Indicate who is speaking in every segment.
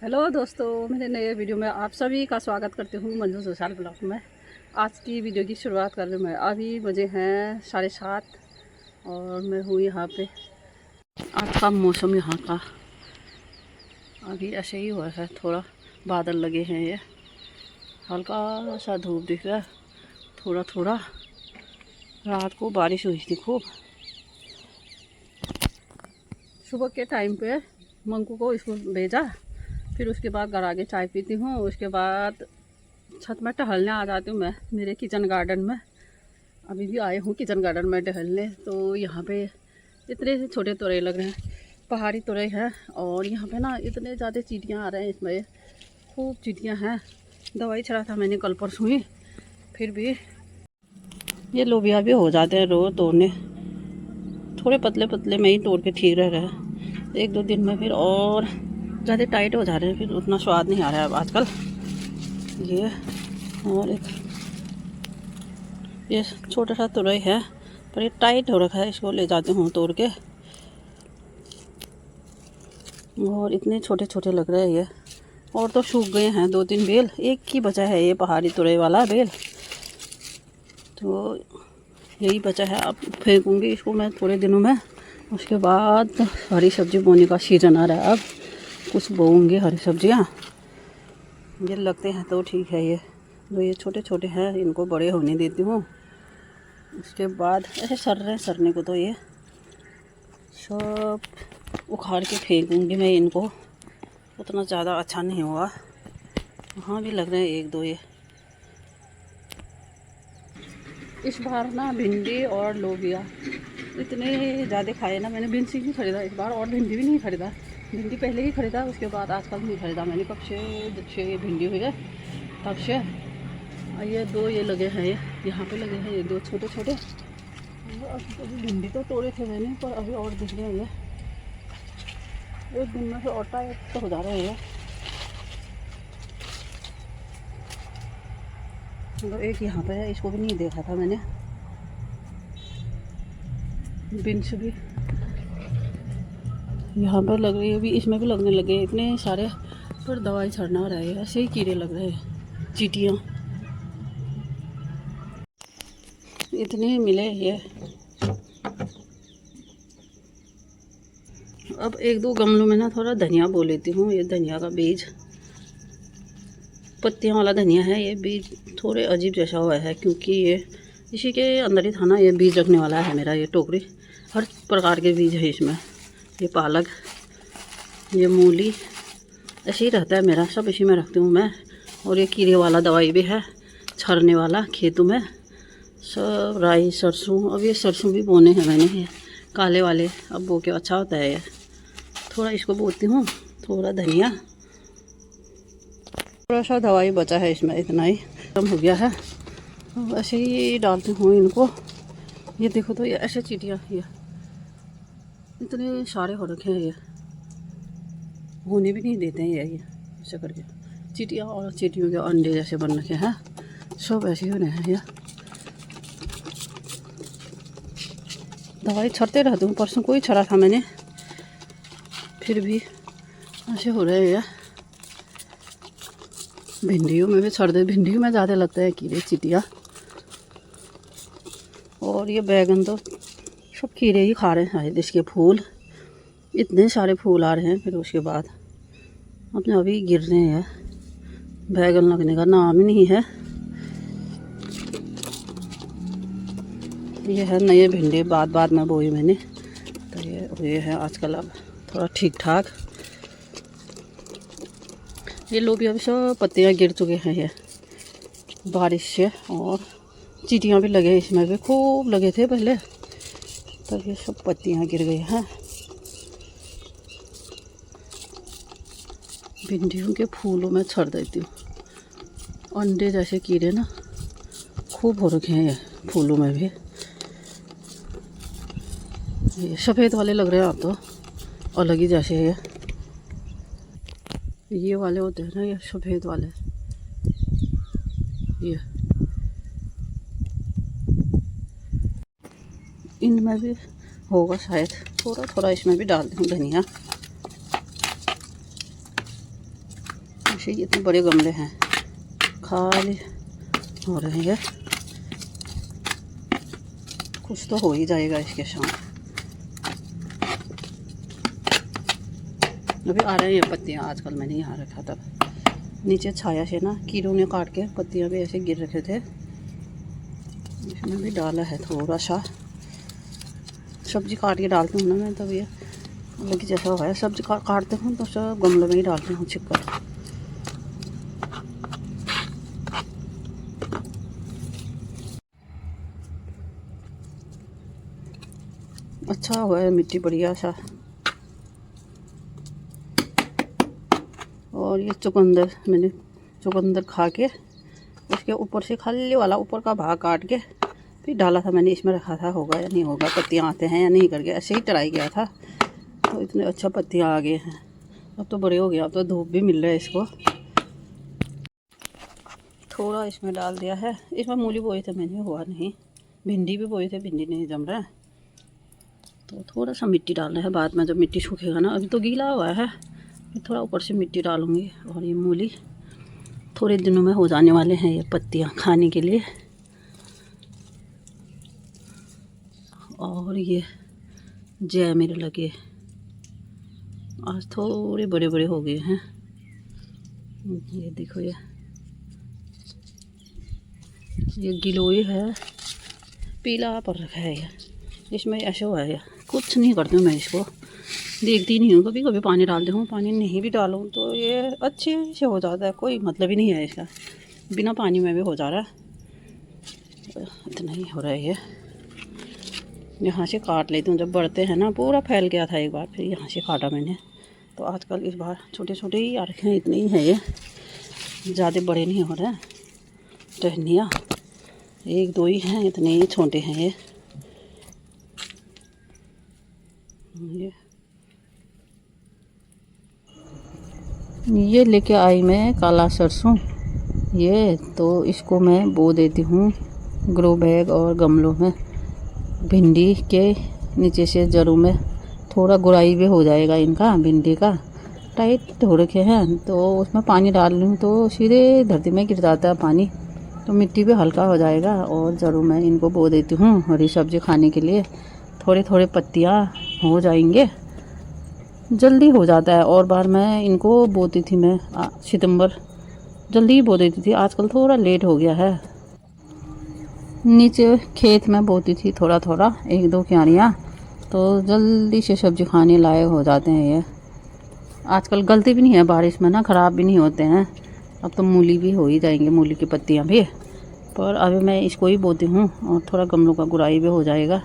Speaker 1: Hello दोस्तों, मेरे नए वीडियो में आप सभी का स्वागत करती हूँ मंजू सोशल ब्लॉग में। आज की वीडियो की शुरुआत कर रही हूँ मैं। अभी बजे हैं 7:30 और मैं हूँ यहाँ पे। आज का मौसम यहाँ का अभी ऐसे ही हुआ है, थोड़ा बादल लगे हैं, ये हल्का सा धूप दिख रहा है थोड़ा थोड़ा। रात को बारिश हुई थी खूब। सुबह के टाइम पे मंकू को स्कूल भेजा, फिर उसके बाद घर आके चाय पीती हूँ। उसके बाद छत में टहलने आ जाती हूँ मैं मेरे किचन गार्डन में। अभी भी आए हूँ किचन गार्डन में टहलने। तो यहाँ पे इतने से छोटे तोरई लग रहे हैं, पहाड़ी तोरई है। और यहाँ पे ना इतने ज़्यादा चींटियाँ आ रहे हैं, इसमें खूब चींटियाँ हैं। दवाई छड़ा था मैंने कल परसों ही, फिर भी ये लोबिया भी हो जाते हैं रोज़ तोड़ने। थोड़े पतले पतले में ही तोड़ के ठीक रह रहे हैं, एक दो दिन में फिर और ज़्यादा टाइट हो जा रहे हैं, फिर उतना स्वाद नहीं आ रहा है अब आजकल। ये और एक ये छोटा सा तुरई है, पर ये टाइट हो रखा है। इसको ले जाती हूँ तोड़ के, और इतने छोटे छोटे लग रहे हैं ये। और तो सूख गए हैं 2-3 बेल, एक ही बचा है ये पहाड़ी तुरई वाला बेल। तो यही बचा है, अब फेंकूँगी इसको मैं थोड़े दिनों में। उसके बाद हरी सब्जी बोने का सीज़न आ रहा है, अब कुछ बोऊँगी हरी सब्जियाँ। ये लगते हैं तो ठीक है। ये जो ये छोटे छोटे हैं इनको बड़े होने देती हूँ। उसके बाद ऐसे सरने को तो ये सब उखाड़ के फेंकूँगी मैं इनको। उतना ज़्यादा अच्छा नहीं हुआ, वहाँ भी लग रहे हैं एक दो ये। इस बार ना भिंडी और लोबिया इतने ज़्यादा खाए ना, मैंने भिंडी नहीं खरीदा इस बार, और भिंडी भी नहीं खरीदा। भिंडी पहले ही खरीदा, उसके बाद आजकल नहीं खरीदा मैंने। कब से जब से ये भिंडी हुई है तब से। ये दो ये लगे हैं, ये यहाँ पे लगे हैं ये दो छोटे छोटे। अभी भिंडी तो तोड़े थे मैंने, पर अभी और दिख रहे हैं ये। एक दिन में से और टाइट तो हो जा रहे हैं ये। मतलब एक यहाँ पे है, इसको भी नहीं देखा था मैंने। बीन्स भी यहाँ पर लग रही है, भी इसमें भी लगने लगे इतने सारे, पर दवाई छड़ना रहा है। ऐसे ही कीड़े लग रहे हैं, चींटियाँ इतने मिले ये। अब एक दो गमलों में ना थोड़ा धनिया बो लेती हूँ। ये धनिया का बीज, पत्तियाँ वाला धनिया है। ये बीज थोड़े अजीब जैसा हुआ है, क्योंकि ये इसी के अंदर ही था ना। ये बीज रखने वाला है मेरा ये टोकरी, हर प्रकार के बीज है इसमें। ये पालक, ये मूली, ऐसे ही रहता है मेरा, सब इसी में रखती हूँ मैं। और ये कीड़े वाला दवाई भी है, छरने वाला खेतों में सब। राई, सरसों, अब ये सरसों भी बोने हैं मैंने, ये काले वाले। अब बो के अच्छा होता है ये। थोड़ा इसको बोती हूँ, थोड़ा धनिया, थोड़ा सा दवाई बचा है इसमें, इतना ही कम हो गया है। अब ऐसे ही डालती हूँ इनको। ये देखो तो ये ऐसे चींटियाँ, ये इतने सारे हो रखे हैं, ये होने भी नहीं देते हैं ये ऐसे करके। चींटियाँ और चींटियों के अंडे जैसे बन रखे हैं, सब ऐसे ही हो रहे हैं। ये दवाई छड़ते रहती हूँ, परसों कोई छड़ा था मैंने, फिर भी ऐसे हो रहे हैं। भिंडियों में भी छड़ दे, भिंडियों में ज़्यादा लगते हैं कीड़े चींटियाँ। और ये बैगन तो सब कीड़े ही खा रहे हैं। इसके फूल, इतने सारे फूल आ रहे हैं, फिर उसके बाद अपने अभी गिर रहे हैं। बैगन लगने का नाम ही नहीं है। ये है नए भिंडी, बाद में बोई मैंने, तो ये हुए हैं आजकल अब थोड़ा ठीक ठाक। ये लोबिया भी सब पत्तियाँ गिर चुके हैं ये बारिश से, और चींटियाँ भी लगे इसमें भी, खूब लगे थे पहले, तो ये सब पत्तियाँ गिर गई हैं। भिंडियों के फूलों में छड़ देती हूँ। अंडे जैसे कीड़े ना खूब हो रखे हैं ये फूलों में भी। ये सफ़ेद वाले लग रहे हैं, आप तो अलग ही जैसे है। ये वाले होते हैं ना, ये सफ़ेद वाले, ये इनमें भी होगा शायद। थोड़ा थोड़ा इसमें भी डाल दूँ धनिया। ऐसे इतने बड़े गमले हैं, खाली हो रहे हैं। कुछ तो हो ही जाएगा इसके साथ। अभी आ रहे हैं पत्तियाँ, आजकल मैंने यहाँ रखा था नीचे छाया से ना, कीड़ों ने काट के पत्तियाँ भी ऐसे गिर रखे थे। इसमें भी डाला है थोड़ा सा, सब्जी काट के डालती हूँ ना मैं, तब ये लगी जैसा हुआ है। सब्जी काटते हूँ तो सब गमले में ही डालती हूँ छिपकर। अच्छा हुआ है, मिट्टी बढ़िया सा। और ये चुकंदर, मैंने चुकंदर खा के उसके ऊपर से खाली वाला ऊपर का भाग काट के फिर डाला था मैंने, इसमें रखा था होगा या नहीं होगा, पत्तियाँ आते हैं या नहीं करके ऐसे ही ट्राई किया था। तो इतने अच्छा पत्तियाँ आ गए हैं। अब तो बड़े हो गया, अब तो धूप भी मिल रहा है इसको। थोड़ा इसमें डाल दिया है। इसमें मूली बोए थे मैंने, हुआ नहीं। भिंडी भी बोए थे, भिंडी नहीं जम रहा है, तो थोड़ा सा मिट्टी डालना है बाद में, जब मिट्टी सूखेगा ना। अभी तो गीला हुआ है, फिर थोड़ा ऊपर से मिट्टी डालूँगी। और ये मूली थोड़े दिनों में हो जाने वाले हैं, ये पत्तियाँ खाने के लिए। और ये जय मेरे लगे, आज थोड़े बड़े बड़े हो गए हैं। ये देखो, ये गिलोय है, पीला पर रखा है ये, इसमें ऐसा हुआ है। कुछ नहीं करती हूँ मैं इसको, देखती नहीं हूँ। कभी कभी पानी डालती हूँ, पानी नहीं भी डालूँ तो ये अच्छे से हो जाता है, कोई मतलब ही नहीं है इसका। बिना पानी में भी हो जा रहा है, इतना ही हो रहा है। ये यहाँ से काट लेती हूँ, जब बढ़ते हैं ना, पूरा फैल गया था एक बार, फिर यहाँ से काटा मैंने। तो आजकल इस बार छोटे छोटे ही आ रखे हैं, इतने ही है ये, ज़्यादा बड़े नहीं हो रहे हैं। टहनियाँ एक दो ही हैं, इतने ही छोटे हैं ये लेके आई मैं काला सरसों, ये तो इसको मैं बो देती हूँ ग्रो बैग और गमलों में। भिंडी के नीचे से जड़ों में थोड़ा गुड़ाई भी हो जाएगा इनका, भिंडी का टाइट हो रखे हैं। तो उसमें पानी डाल लूँ तो सीधे धरती में गिर जाता है पानी, तो मिट्टी भी हल्का हो जाएगा। और जड़ों में इनको बो देती हूँ हरी सब्जी खाने के लिए। थोड़े थोड़े पत्तियाँ हो जाएंगे, जल्दी हो जाता है। और बार मैं इनको बोती थी, मैं सितंबर जल्दी ही बो देती थी, आजकल थोड़ा लेट हो गया है। नीचे खेत में बोती थी थोड़ा थोड़ा, एक दो क्यारियाँ, तो जल्दी से सब्जी खाने लायक हो जाते हैं ये। आजकल गलती भी नहीं है बारिश में ना, ख़राब भी नहीं होते हैं। अब तो मूली भी हो ही जाएंगे, मूली की पत्तियाँ भी। पर अभी मैं इसको ही बोती हूँ और थोड़ा गमलों का गुड़ाई भी हो जाएगा।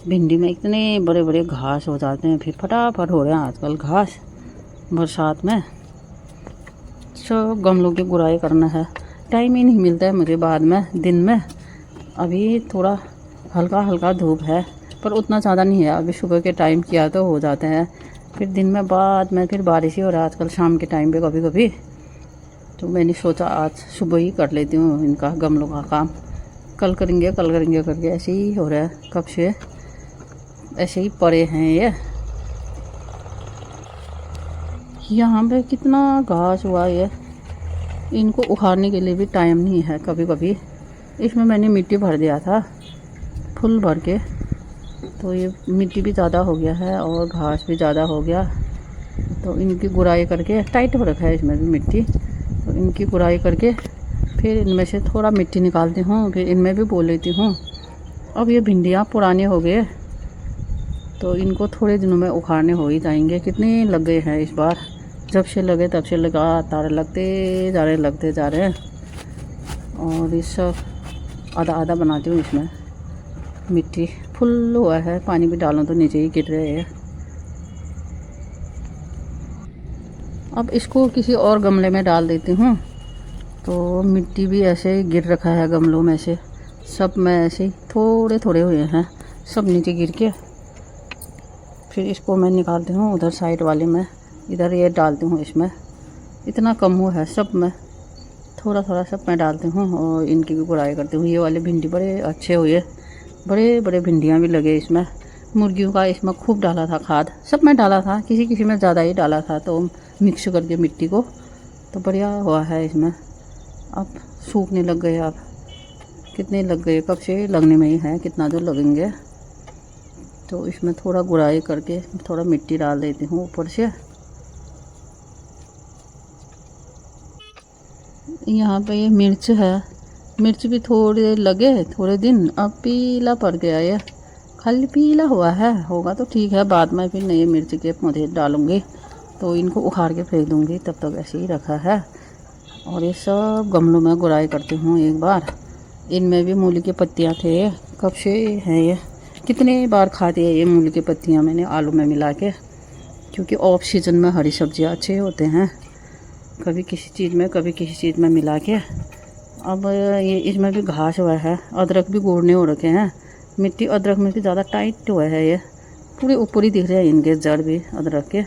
Speaker 1: भिंडी में इतने बड़े बड़े घास हो जाते हैं, फिर फटाफट हो रहे हैं आजकल घास बरसात में। सब गमलों की गुड़ाई करना है, टाइम ही नहीं मिलता है मुझे बाद में, दिन में। अभी थोड़ा हल्का हल्का धूप है, पर उतना ज़्यादा नहीं है। अभी सुबह के टाइम किया तो हो जाते हैं, फिर दिन में बाद में फिर बारिश ही हो रहा है आजकल शाम के टाइम पे कभी कभी। तो मैंने सोचा आज सुबह ही कर लेती हूँ इनका गमलों का काम, कल करेंगे करके ऐसे ही हो रहा है, कब से ऐसे ही पड़े हैं ये। यहाँ पे कितना घास हुआ है, इनको उखाड़ने के लिए भी टाइम नहीं है कभी कभी। इसमें मैंने मिट्टी भर दिया था फुल भर के, तो ये मिट्टी भी ज़्यादा हो गया है और घास भी ज़्यादा हो गया। तो इनकी गुड़ाई करके, टाइट हो रखा है इसमें भी मिट्टी, तो इनकी गुड़ाई करके फिर इनमें से थोड़ा मिट्टी निकालती हूँ, फिर इनमें भी बो लेती हूँ। अब ये भिंडियाँ पुराने हो गए, तो इनको थोड़े दिनों में उखाड़ने हो ही जाएंगे। कितने लग गए हैं इस बार, जब से लगे तब से लगातार लगते जा रहे हैं। और इस सब आधा आधा बनाती हूँ, इसमें मिट्टी फुल हुआ है, पानी भी डालूँ तो नीचे ही गिर रहे हैं। अब इसको किसी और गमले में डाल देती हूँ, तो मिट्टी भी ऐसे ही गिर रखा है गमलों में से, सब में ऐसे ही थोड़े थोड़े हुए हैं, सब नीचे गिर के। फिर इसको मैं निकालती हूँ उधर साइड वाले में, इधर ये डालती हूँ। इसमें इतना कम हुआ है, सब में थोड़ा थोड़ा सब मैं डालती हूँ और इनकी भी गुड़ाई करती हूँ। ये वाले भिंडी बड़े अच्छे हुए, बड़े बड़े भिंडियाँ भी लगे इसमें। मुर्गियों का इसमें खूब डाला था खाद, सब में डाला था, किसी किसी में ज़्यादा ही डाला था, तो मिक्स करके मिट्टी को तो बढ़िया हुआ है इसमें। अब सूखने लग गए, अब कितने लग गए, कब से लगने में ही है, कितना जो लगेंगे। तो इसमें थोड़ा गुड़ाई करके थोड़ा मिट्टी डाल देती हूँ ऊपर से। यहाँ पे ये मिर्च है, मिर्च भी थोड़े लगे थोड़े दिन, अब पीला पड़ गया है, खाली पीला हुआ है। होगा तो ठीक है, बाद में फिर नए मिर्च के पौधे डालूँगी तो इनको उखाड़ के फेंक दूँगी, तब तक ऐसे ही रखा है। और ये सब गमलों में गुड़ाई करती हूँ एक बार। इनमें भी मूली की पत्तियाँ थे, कब से हैं ये, कितने बार खाती है ये मूली की पत्तियाँ मैंने आलू में मिला के, क्योंकि ऑफ सीजन में हरी सब्जियाँ अच्छे होते हैं, कभी किसी चीज़ में कभी किसी चीज़ में मिला के। अब ये इसमें भी घास हुआ है, अदरक भी गोड़ने हो रखे हैं, मिट्टी अदरक में भी ज़्यादा टाइट हुआ है, ये पूरे ऊपर ही दिख रहे हैं इनके जड़ भी अदरक के।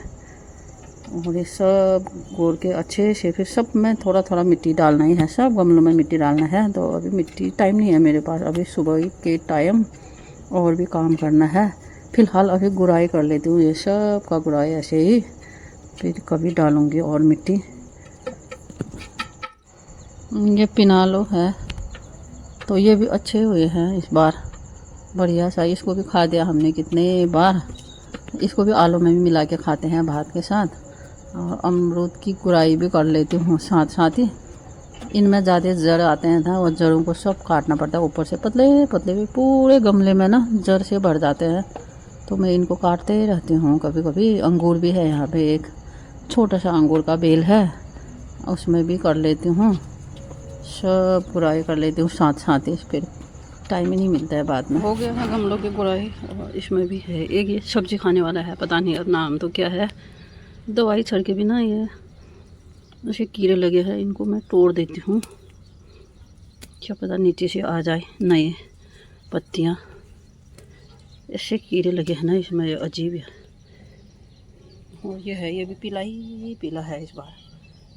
Speaker 1: और ये सब गोड़ के अच्छे से फिर सब में थोड़ा थोड़ा मिट्टी डालना ही है, सब गमलों में मिट्टी डालना है। तो अभी मिट्टी टाइम नहीं है मेरे पास, अभी सुबह के टाइम और भी काम करना है। फ़िलहाल अभी गुड़ाई कर लेती हूँ, ये सब का गुड़ाई ऐसे ही, फिर कभी डालूँगी और मिट्टी। ये पिनालो है, तो ये भी अच्छे हुए हैं इस बार, बढ़िया सा। इसको भी खा दिया हमने कितने बार, इसको भी आलू में भी मिला के खाते हैं भात के साथ। और अमरूद की गुड़ाई भी कर लेती हूँ साथ साथ ही। इनमें ज़्यादा जड़ आते हैं ना, और जड़ों को सब काटना पड़ता है, ऊपर से पतले पतले भी पूरे गमले में ना जड़ से भर जाते हैं, तो मैं इनको काटते रहती हूँ। कभी कभी अंगूर भी है यहाँ पे, एक छोटा सा अंगूर का बेल है, उसमें भी कर लेती हूँ, सब गुड़ाई कर लेती हूँ साथ साथ ही, फिर टाइम ही नहीं मिलता है बाद में। हो गया है गमलों की गुड़ाई। और इसमें भी है एक ये सब्जी खाने वाला है, पता नहीं अब नाम तो क्या है, दवाई छड़ के बिना ये ऐसे कीड़े लगे हैं, इनको मैं तोड़ देती हूँ, क्या पता नीचे से आ जाए नए पत्तियाँ। ऐसे कीड़े लगे हैं ना इसमें, ये अजीब है। और ये है, ये भी पीला ही पीला है इस बार,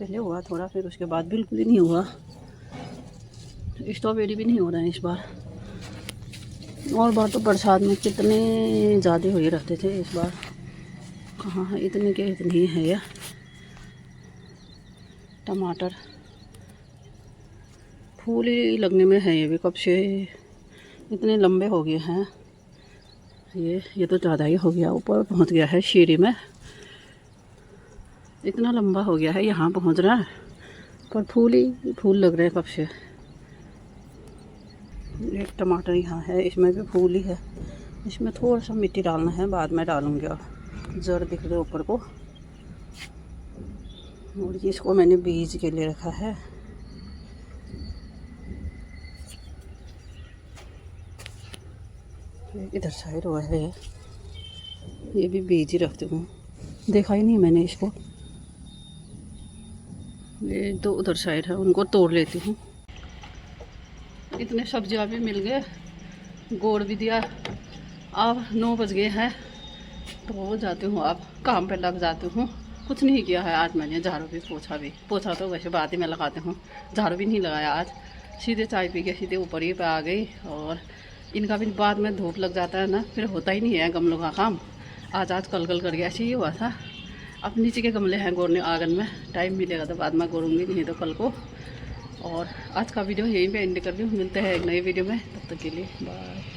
Speaker 1: पहले हुआ थोड़ा, फिर उसके बाद बिल्कुल ही नहीं हुआ। स्ट्रॉबेरी भी नहीं हो रहा है इस बार। और बार तो बरसात में कितने ज़्यादा हुए रहते थे, इस बार कहाँ है, इतने के इतने है। ये टमाटर फूल ही लगने में है, ये भी कब से इतने लंबे हो गए हैं। ये तो ज़्यादा ही हो गया, ऊपर पहुंच गया है शीरी में, इतना लंबा हो गया है, यहाँ पहुंच रहा है, पर फूल ही फूल लग रहे हैं कब से। एक टमाटर यहाँ है, इसमें भी फूल ही है, इसमें थोड़ा सा मिट्टी डालना है, बाद में डालूँगी। और जड़ दिख रहे ऊपर को, और इसको मैंने बीज के लिए रखा है। इधर साइड हुआ है, ये भी बीज ही रखती हूँ, देखा ही नहीं मैंने इसको। ये दो उधर साइड है, उनको तोड़ लेती हूँ। इतने सब्जियाँ भी मिल गए, गोड़ भी दिया। अब 9 बज गए हैं, तो जाती हूँ, अब काम पे लग जाती हूँ। कुछ नहीं किया है आज मैंने, झाड़ू भी पोछा तो वैसे बाद ही में लगाती हूँ, झाड़ू भी नहीं लगाया आज। सीधे चाय पी के सीधे ऊपर ही पे आ गई। और इनका भी बाद में धूप लग जाता है ना, फिर होता ही नहीं है गमलों का काम। आज कल कर गया, ऐसे ही हुआ था। अब नीचे के गमले हैं गोड़ने आंगन में, टाइम मिलेगा तो बाद में गोड़ूंगी, नहीं तो कल को। और आज का वीडियो यहीं पे एंड कर दूँ, मिलते हैं एक नई वीडियो में, तब तक के लिए बाय।